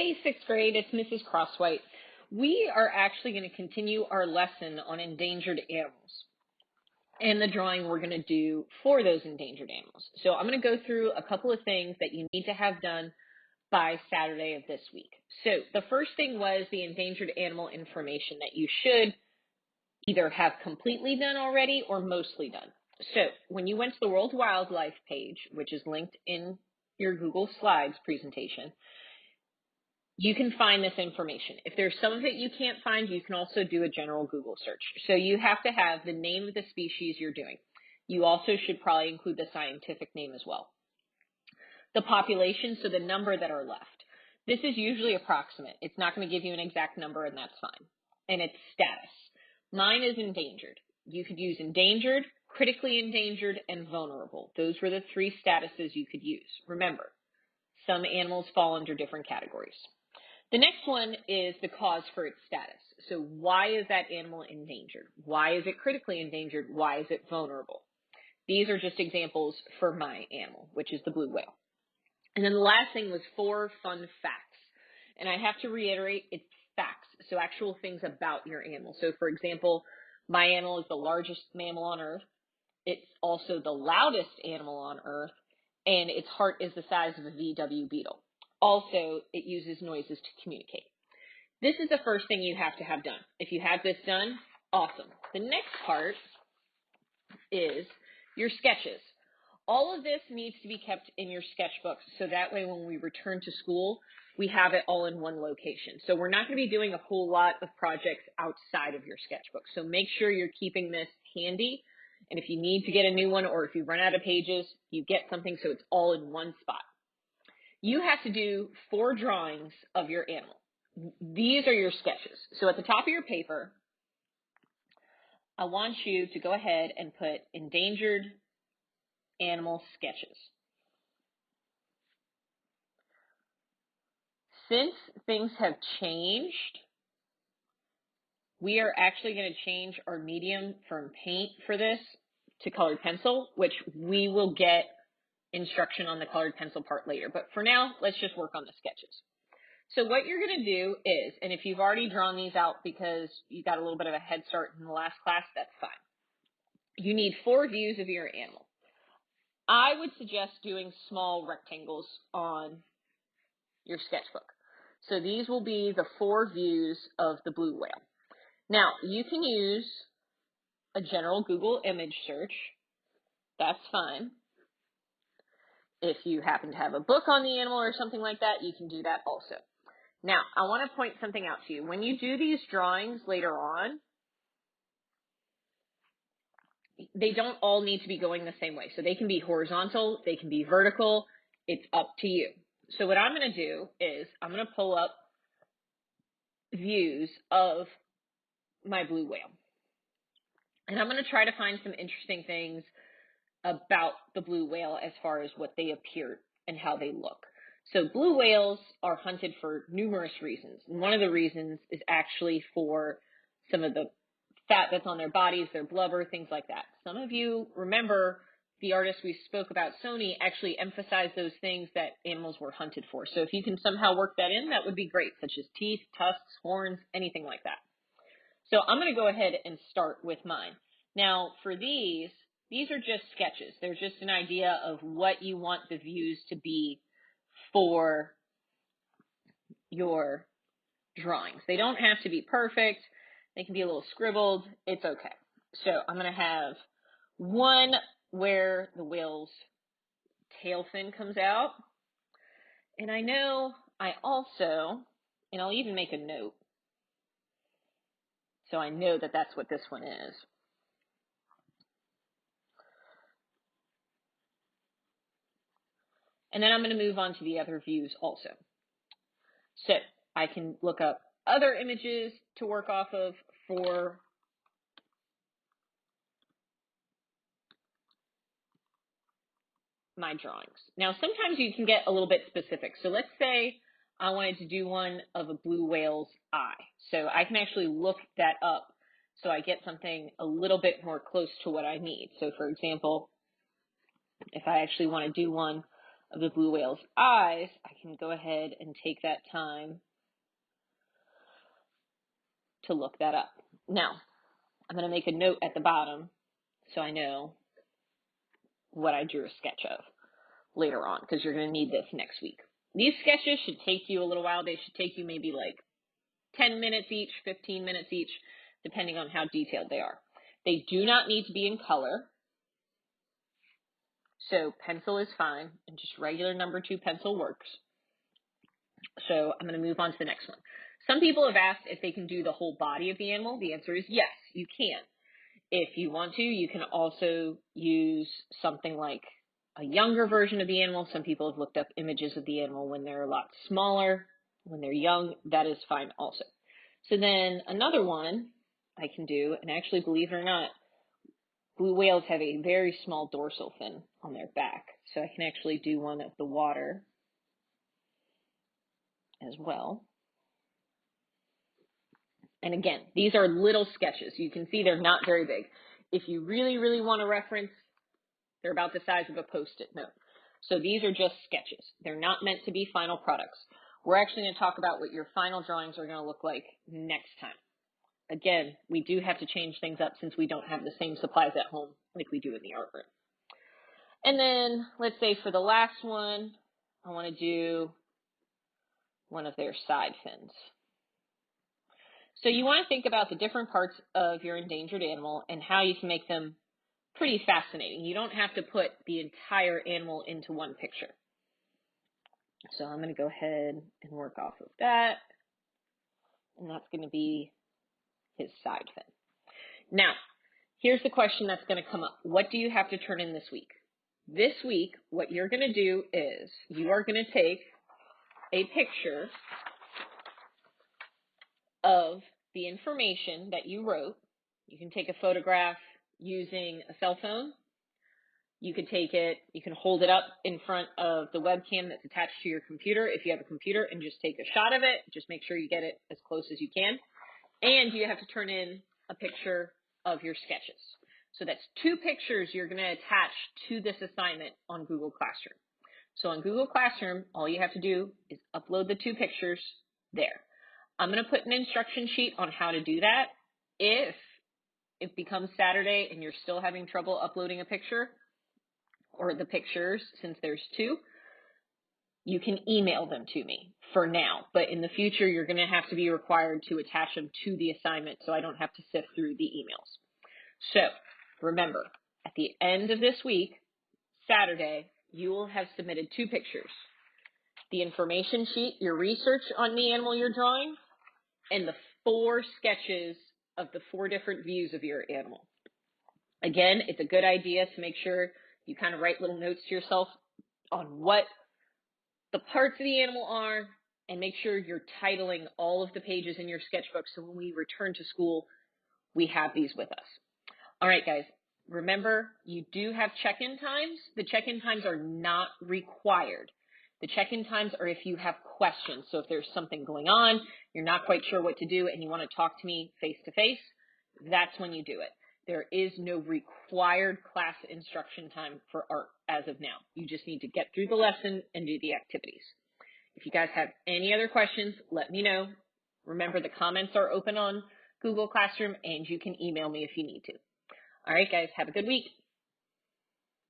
Hey, sixth grade, it's Mrs. Crosswhite. We are actually going to continue our lesson on endangered animals and the drawing we're going to do for those endangered animals. So I'm going to go through a couple of things that you need to have done by Saturday of this week. So the first thing was the endangered animal information that you should either have completely done already or mostly done. So when you went to the World Wildlife page, which is linked in your Google Slides presentation, you can find this information. If there's some of it you can't find, you can also do a general Google search. So you have to have the name of the species you're doing. You also should probably include the scientific name as well. The population, so the number that are left. This is usually approximate. It's not going to give you an exact number, and that's fine. And its status. Mine is endangered. You could use endangered, critically endangered, and vulnerable. Those were the three statuses you could use. Remember, some animals fall under different categories. The next one is the cause for its status. So why is that animal endangered? Why is it critically endangered? Why is it vulnerable? These are just examples for my animal, which is the blue whale. And then the last thing was 4 fun facts. And I have to reiterate, it's facts, so actual things about your animal. So for example, my animal is the largest mammal on Earth. It's also the loudest animal on Earth, and its heart is the size of a VW Beetle. Also, it uses noises to communicate. This is the first thing you have to have done. If you have this done, awesome. The next part is your sketches. All of this needs to be kept in your sketchbooks, so that way when we return to school, we have it all in one location. So we're not going to be doing a whole lot of projects outside of your sketchbook. So make sure you're keeping this handy. And if you need to get a new one, or if you run out of pages, you get something so it's all in one spot. You have to do 4 drawings of your animal. These are your sketches. So at the top of your paper, I want you to go ahead and put endangered animal sketches. Since things have changed, we are actually going to change our medium from paint for this to colored pencil, which we will get instruction on the colored pencil part later. But for now, let's just work on the sketches. So what you're going to do is, and if you've already drawn these out because you got a little bit of a head start in the last class, that's fine. You need 4 views of your animal. I would suggest doing small rectangles on your sketchbook. So these will be the 4 views of the blue whale. Now, you can use a general Google image search. That's fine. If you happen to have a book on the animal or something like that, you can do that also. Now, I want to point something out to you. When you do these drawings later on, they don't all need to be going the same way. So they can be horizontal, they can be vertical. It's up to you. So what I'm going to do is I'm going to pull up views of my blue whale. And I'm going to try to find some interesting things about the blue whale as far as what they appear and how they look. So blue whales are hunted for numerous reasons. And one of the reasons is actually for some of the fat that's on their bodies, their blubber, things like that. Some of you remember the artist we spoke about, Sony, actually emphasized those things that animals were hunted for. So if you can somehow work that in, that would be great, such as teeth, tusks, horns, anything like that. So I'm going to go ahead and start with mine. Now for these are just sketches. They're just an idea of what you want the views to be for your drawings. They don't have to be perfect. They can be a little scribbled. It's okay. So I'm going to have one where the whale's tail fin comes out. And I know I also, and I'll even make a note, so I know that that's what this one is. And then I'm going to move on to the other views also. So I can look up other images to work off of for my drawings. Now, sometimes you can get a little bit specific. So let's say I wanted to do one of a blue whale's eye. So I can actually look that up so I get something a little bit more close to what I need. So for example, if I actually want to do one of the blue whale's eyes, I can go ahead and take that time to look that up. Now, I'm going to make a note at the bottom so I know what I drew a sketch of later on, because you're going to need this next week. These sketches should take you a little while. They should take you maybe like 10 minutes each, 15 minutes each, depending on how detailed they are. They do not need to be in color. So pencil is fine, and just regular number 2 pencil works. So I'm going to move on to the next one. Some people have asked if they can do the whole body of the animal. The answer is yes, you can. If you want to, you can also use something like a younger version of the animal. Some people have looked up images of the animal when they're a lot smaller, when they're young. That is fine also. So then another one I can do, and actually, believe it or not, blue whales have a very small dorsal fin on their back. So I can actually do one of the water as well. And again, these are little sketches. You can see they're not very big. If you really, really want to reference, they're about the size of a Post-it note. So these are just sketches. They're not meant to be final products. We're actually going to talk about what your final drawings are going to look like next time. Again, we do have to change things up since we don't have the same supplies at home like we do in the art room. And then let's say for the last one, I want to do one of their side fins. So you want to think about the different parts of your endangered animal and how you can make them pretty fascinating. You don't have to put the entire animal into one picture. So I'm going to go ahead and work off of that. And that's going to be his side fin. Now, here's the question that's going to come up. What do you have to turn in this week? This week, what you're going to do is you are going to take a picture of the information that you wrote. You can take a photograph using a cell phone. You could take it, you can hold it up in front of the webcam that's attached to your computer if you have a computer, and just take a shot of it. Just make sure you get it as close as you can. And you have to turn in a picture of your sketches. So that's 2 pictures you're going to attach to this assignment on Google Classroom. So on Google Classroom, all you have to do is upload the 2 pictures there. I'm going to put an instruction sheet on how to do that. If it becomes Saturday and you're still having trouble uploading a picture, or the pictures, since there's 2, you can email them to me for now. But in the future, you're going to have to be required to attach them to the assignment so I don't have to sift through the emails. So remember, at the end of this week, Saturday, you will have submitted 2 pictures. The information sheet, your research on the animal you're drawing, and the 4 sketches of the 4 different views of your animal. Again, it's a good idea to make sure you kind of write little notes to yourself on what the parts of the animal are, and make sure you're titling all of the pages in your sketchbook so when we return to school, we have these with us. All right, guys, remember, you do have check-in times. The check-in times are not required. The check-in times are if you have questions. So if there's something going on, you're not quite sure what to do, and you want to talk to me face-to-face, that's when you do it. There is no required class instruction time for art as of now. You just need to get through the lesson and do the activities. If you guys have any other questions, let me know. Remember, the comments are open on Google Classroom, and you can email me if you need to. All right, guys, have a good week.